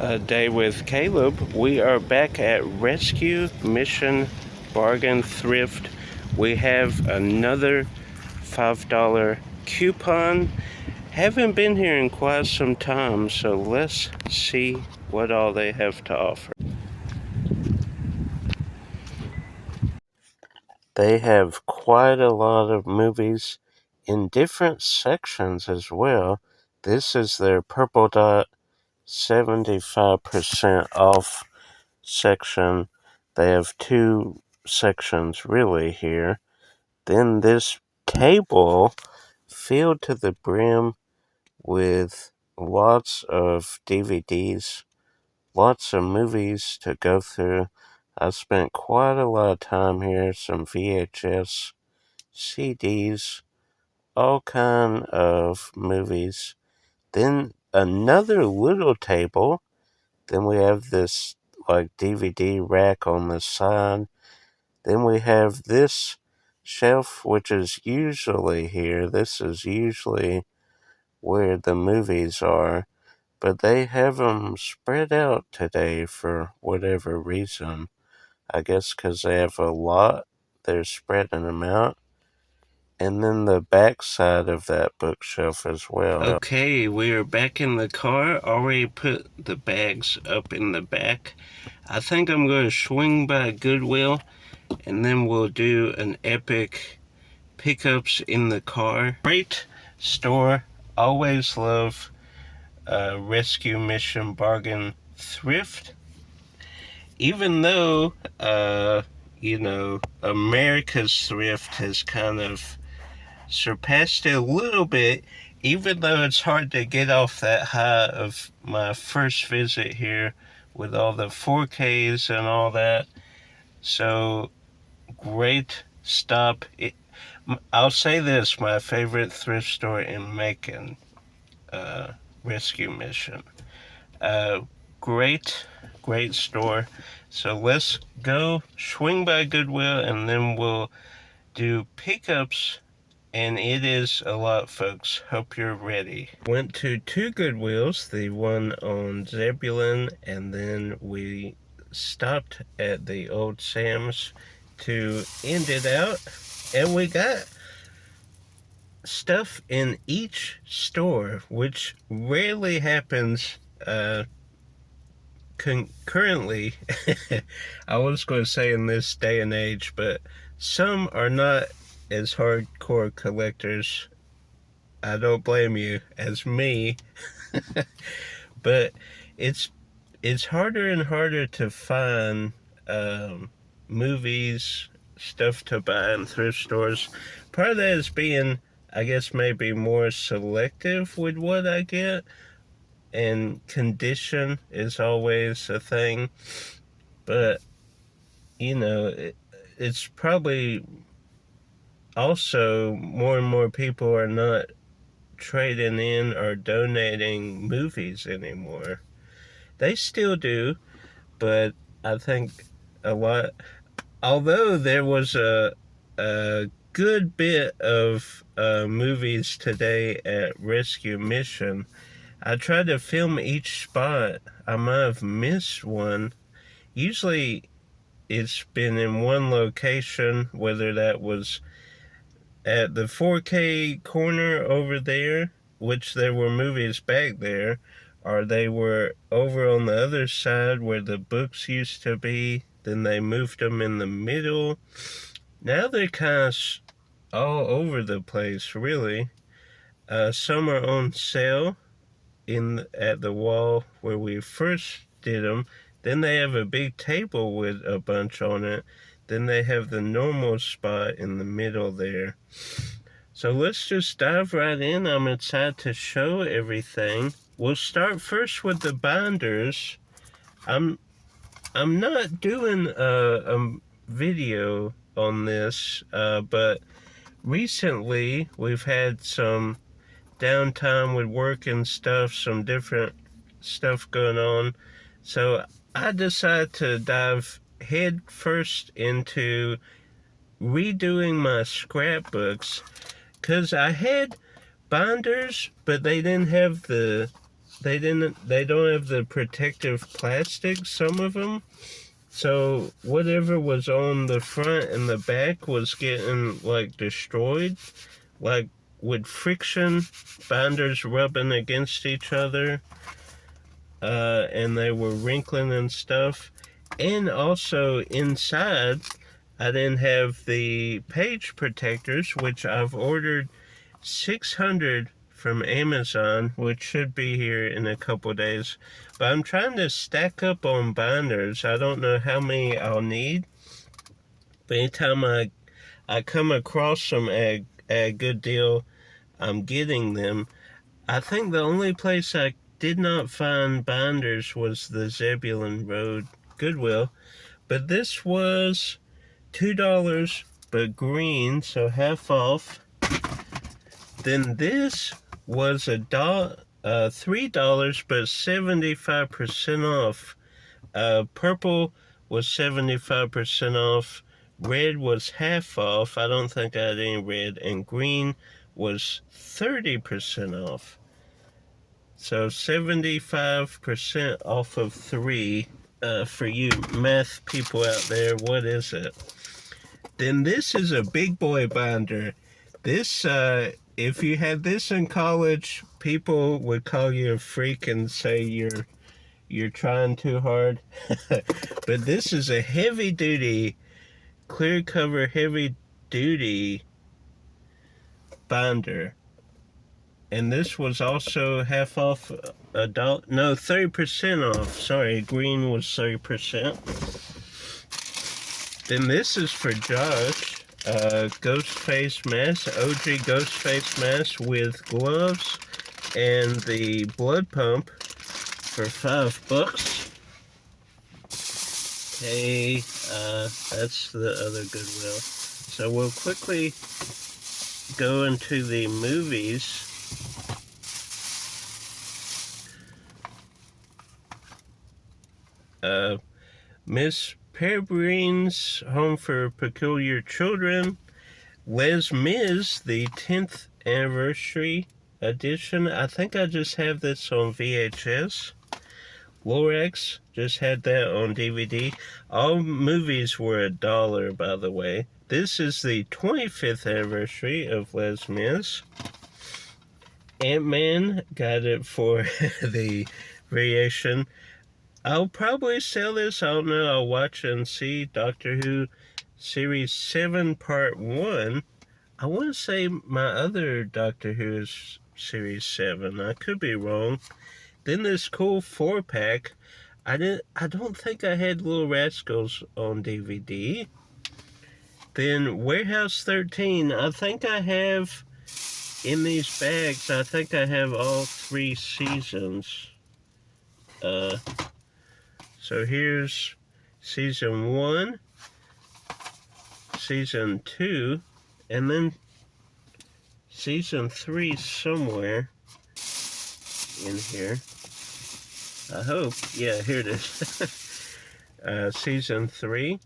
A day with Caleb. We are back at Rescue Mission Bargain Thrift. We have another $5 coupon. Haven't been here in quite some time, so let's see what all they have to offer. They have quite a lot of movies in different sections as well. This is their Purple Dot 75% off section. They have two sections really here. Then this table filled to the brim with lots of DVDs, lots of movies to go through. I spent quite a lot of time here, some VHS, CDs, all kind of movies. Then another little table. Then we have this like DVD rack on the side. Then we have this shelf, which is usually here. This is usually where the movies are, but they have them spread out today for whatever reason. I guess because they have a lot, they're spreading them out. And then the back side of that bookshelf as well. Okay, we are back in the car. Already put the bags up in the back. I think I'm going to swing by Goodwill, and then we'll do an epic pickups in the car. Great store. Always love Rescue Mission Bargain Thrift. Even though, America's thrift has kind of surpassed it a little bit, even though it's hard to get off that high of my first visit here with all the 4Ks and all that. So, great stop. I'll say this, my favorite thrift store in Macon, Rescue Mission. Great store. So let's go swing by Goodwill and then we'll do pickups. And it is a lot, folks. Hope you're ready. Went to two Goodwills, the one on Zebulon, and then we stopped at the Old Sam's to end it out. And we got stuff in each store, which rarely happens concurrently. I was going to say in this day and age, but some are not as hardcore collectors. I don't blame you, as me. But it's harder and harder to find movies, stuff to buy in thrift stores. Part of that is being, I guess, maybe more selective with what I get, and condition is always a thing. But it's probably also more and more people are not trading in or donating movies anymore. They still do, but I think a lot, although there was a good bit of movies today at Rescue Mission, I tried to film each spot. I might have missed one. Usually it's been in one location, whether that was at the 4K corner over there, which there were movies back there, or they were over on the other side where the books used to be. Then they moved them in the middle. Now they're kind of all over the place, really. Some are on sale at the wall where we first did them. Then they have a big table with a bunch on it. Then they have the normal spot in the middle there. So let's just dive right in. I'm excited to show everything. We'll start first with the binders. I'm not doing a video on this, but recently we've had some downtime with work and stuff, some different stuff going on. So I decided to dive head first into redoing my scrapbooks, because I had binders, but they didn't have the they don't have the protective plastic, some of them. So whatever was on the front and the back was getting like destroyed, like with friction, binders rubbing against each other, and they were wrinkling and stuff. And also inside, I didn't have the page protectors, which I've ordered 600 from Amazon, which should be here in a couple days. But I'm trying to stack up on binders. I don't know how many I'll need. But anytime I come across them at a good deal, I'm getting them. I think the only place I did not find binders was the Zebulon Road Goodwill. But this was $2, but green, so half off. Then this was $3, but 75% off. Purple was 75% off. Red was half off. I don't think I had any red. And green was 30% off. So 75% off of 3. For you math people out there, what is it? Then this is a big boy binder. This, if you had this in college, people would call you a freak and say you're trying too hard. But this is a heavy duty, clear cover heavy duty binder. And this was also half off, no, 30% off. Sorry, green was 30%. Then this is for Josh, ghost face mask, OG ghost face mask with gloves and the blood pump for $5. Okay, that's the other Goodwill. So we'll quickly go into the movies. Miss Peregrine's Home for Peculiar Children, Les Mis, the 10th anniversary edition. I think I just have this on VHS. Lorax, just had that on DVD. All movies were $1, by the way. This is the 25th anniversary of Les Mis. Ant-Man got it for the variation. I'll probably sell this. I don't know. I'll watch and see. Doctor Who Series 7 Part 1. I want to say my other Doctor Who is Series 7. I could be wrong. Then this cool 4-pack. I don't think I had Little Rascals on DVD. Then Warehouse 13. I think I have in these bags. I think I have all 3 seasons. So here's season 1, season 2, and then season 3 somewhere in here. I hope. Yeah, here it is. Season 3.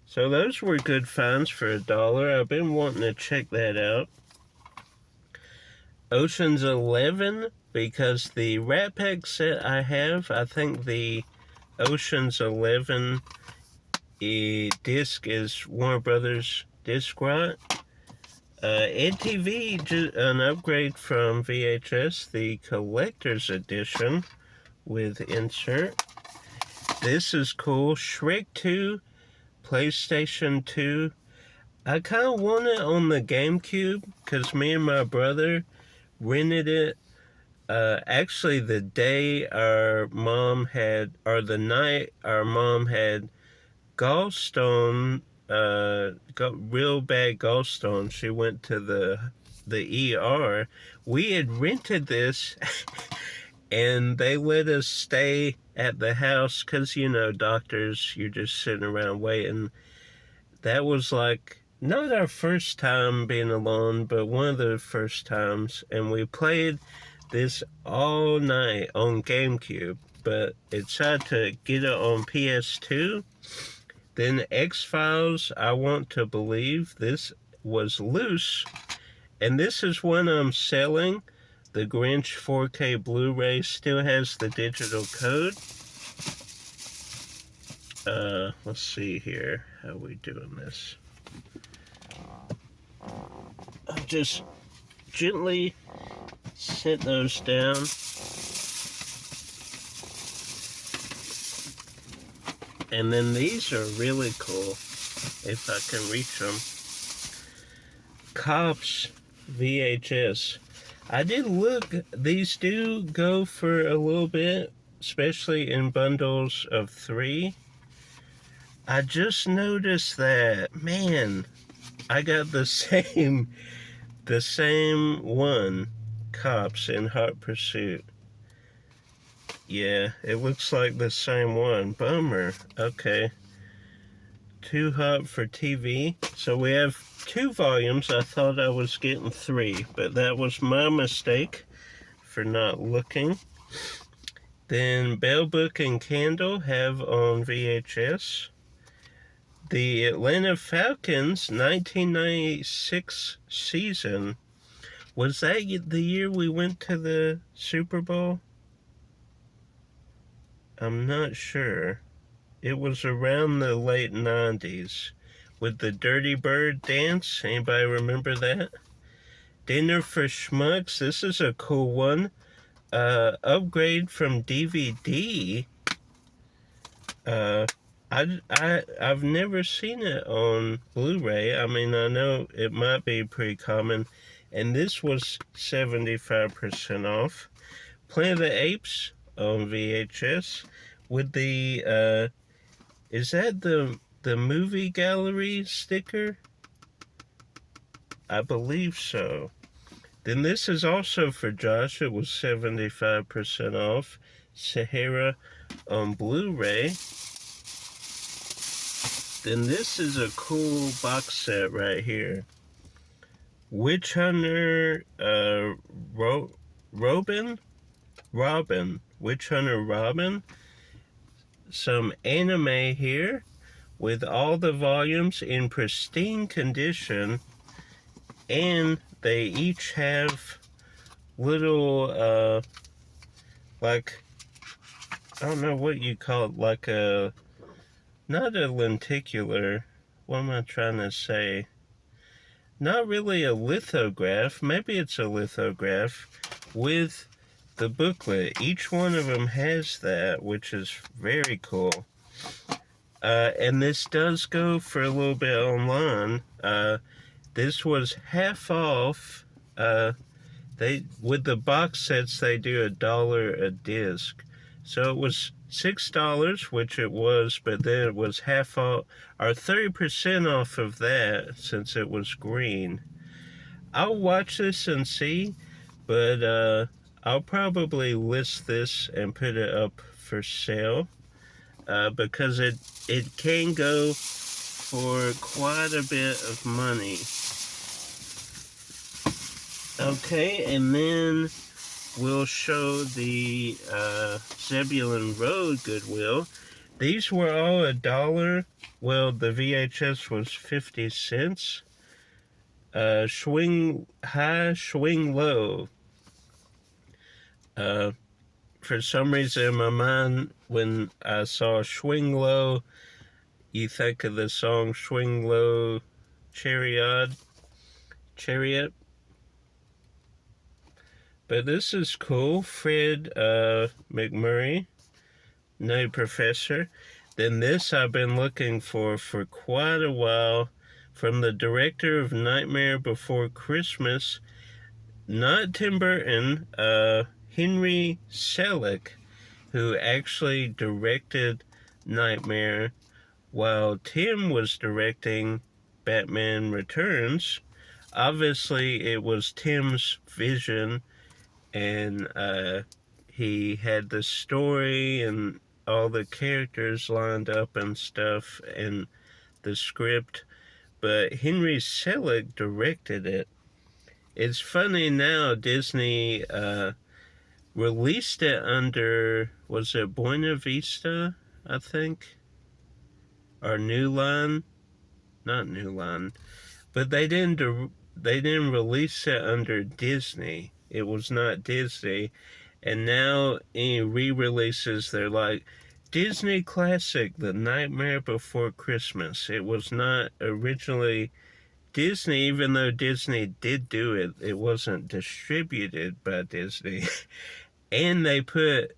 So those were good finds for $1. I've been wanting to check that out. Ocean's 11, because the Rat Pack set I have, I think the Ocean's 11 disc is Warner Brothers disc right. EdTV, an upgrade from VHS, the collector's edition with insert. This is cool. Shrek 2, PlayStation 2. I kind of want it on the GameCube because me and my brother rented it. Actually, the day our mom had, or the night our mom had gallstone, got real bad gallstone. She went to the ER. We had rented this, and they let us stay at the house because, you know, doctors, you're just sitting around waiting. That was like not our first time being alone, but one of the first times, and we played this all night on GameCube, but it decided to get it on PS2. Then X-Files, I Want to Believe, this was loose, and this is one I'm selling, The Grinch 4K Blu-ray still has the digital code. Let's see here. How are we doing this? I'll just gently set those down. And then these are really cool, if I can reach them. Cops VHS. I did look, these do go for a little bit, especially in bundles of 3. I just noticed that, man, I got the same one, Cops in Hot Pursuit. Yeah, it looks like the same one. Bummer. Okay. Too hot for TV. So we have 2 volumes. I thought I was getting 3, but that was my mistake for not looking. Then Bell Book and Candle have on VHS. The Atlanta Falcons 1996 season. Was that the year we went to the Super Bowl? I'm not sure. It was around the late 90s with the Dirty Bird dance. Anybody remember that? Dinner for Schmucks. This is a cool one. Upgrade from DVD. I've never seen it on Blu-ray. I mean, I know it might be pretty common. And this was 75% off. Planet of the Apes on VHS with the, is that the movie gallery sticker? I believe so. Then this is also for Josh. It was 75% off. Sahara on Blu-ray. Then this is a cool box set right here. Witch Hunter, Robin, Witch Hunter Robin. Some anime here with all the volumes in pristine condition, and they each have little, like, I don't know what you call it, like a, not a lenticular, what am I trying to say? Not really a lithograph, maybe it's a lithograph with the booklet. Each one of them has that, which is very cool. And this does go for a little bit online. This was half off. With the box sets, they do $1 a disc. So it was $6, which it was, but then it was half off, or 30% off of that, since it was green. I'll watch this and see, but I'll probably list this and put it up for sale, because it can go for quite a bit of money. Okay, and then we'll show the Zebulon Road Goodwill. These were all $1. Well, the VHS was 50 cents. Swing high, swing low. For some reason in my mind, when I saw swing low, you think of the song Swing Low Chariot. But this is cool. Fred McMurray, no professor. Then this I've been looking for quite a while. From the director of Nightmare Before Christmas, not Tim Burton, Henry Selick, who actually directed Nightmare while Tim was directing Batman Returns. Obviously, it was Tim's vision, and he had the story and all the characters lined up and stuff, and the script, but Henry Selick directed it. It's funny now, Disney released it under, was it Buena Vista, I think? Or New Line? Not New Line. But they didn't release it under Disney. It was not Disney. And now any re-releases, they're like, Disney Classic, The Nightmare Before Christmas. It was not originally Disney, even though Disney did do it. It wasn't distributed by Disney. And they put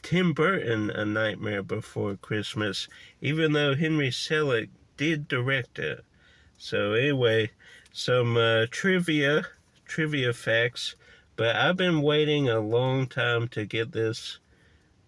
Tim Burton, A Nightmare Before Christmas, even though Henry Selick did direct it. So anyway, some trivia facts. But I've been waiting a long time to get this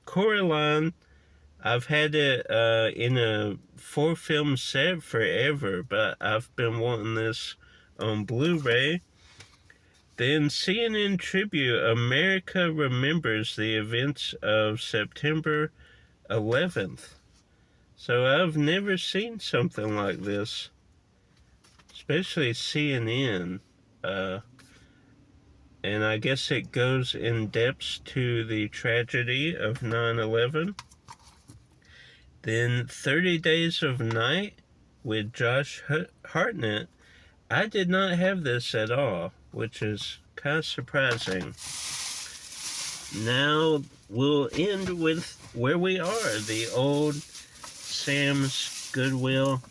Coraline. I've had it in a 4-film set forever, but I've been wanting this on Blu-ray. Then CNN Tribute, America remembers the events of September 11th. So I've never seen something like this, especially CNN. And I guess it goes in depth to the tragedy of 9/11. Then 30 Days of Night with Josh Hartnett. I did not have this at all, which is kind of surprising. Now we'll end with where we are, the old Sam's Goodwill.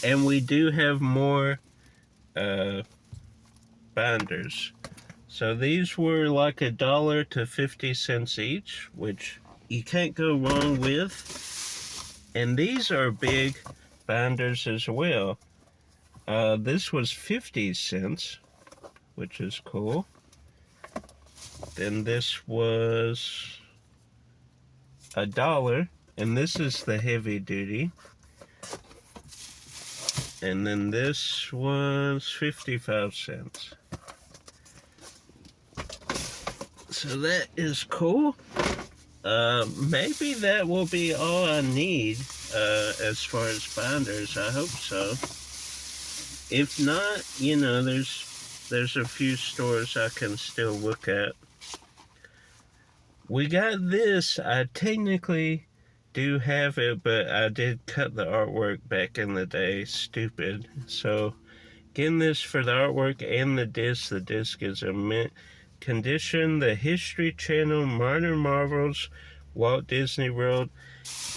And we do have more binders. So these were like $1 to 50 cents each, which you can't go wrong with. And these are big binders as well. This was 50 cents, which is cool. Then this was $1, and this is the heavy duty. And then this was 55 cents. So that is cool. Maybe that will be all I need as far as binders. I hope so. If not, you know, there's a few stores I can still look at. We got this. I technically do have it, but I did cut the artwork back in the day. Stupid. So getting this for the artwork and the disc. The disc is in mint condition. The History Channel, Modern Marvels, Walt Disney World.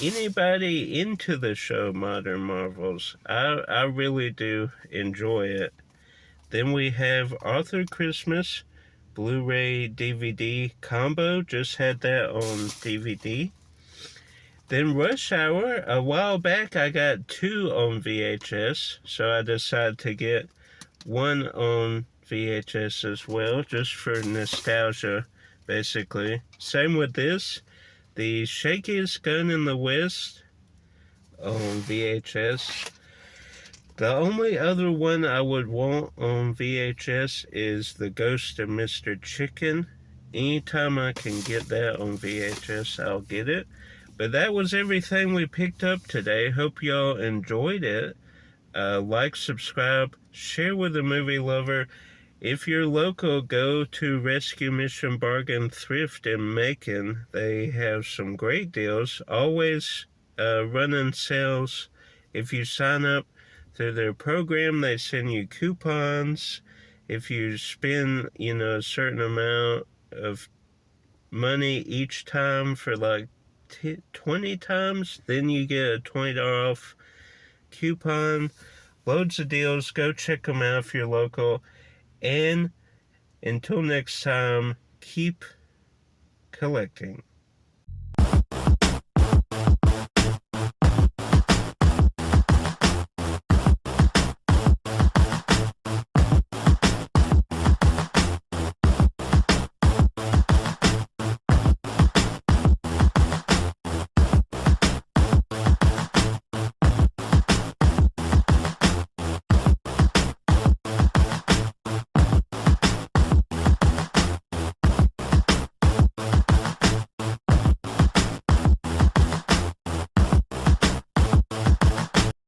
Anybody into the show Modern Marvels, I really do enjoy it. Then we have Arthur Christmas Blu-ray DVD combo. Just had that on DVD. Then Rush Hour. A while back I got 2 on VHS, so I decided to get 1 on VHS as well, just for nostalgia, basically. Same with this. The Shakiest Gun in the West on VHS. The only other one I would want on VHS is The Ghost of Mr. Chicken. Anytime I can get that on VHS, I'll get it. But that was everything we picked up today. Hope y'all enjoyed it. Like, subscribe, share with a movie lover. If you're local, go to Rescue Mission Bargain Thrift in Macon. They have some great deals. Always running sales. If you sign up through their program, they send you coupons. If you spend, you know, a certain amount of money each time for like 20 times, then you get a $20 off coupon. Loads of deals. Go check them out if you're local. And until next time, keep collecting.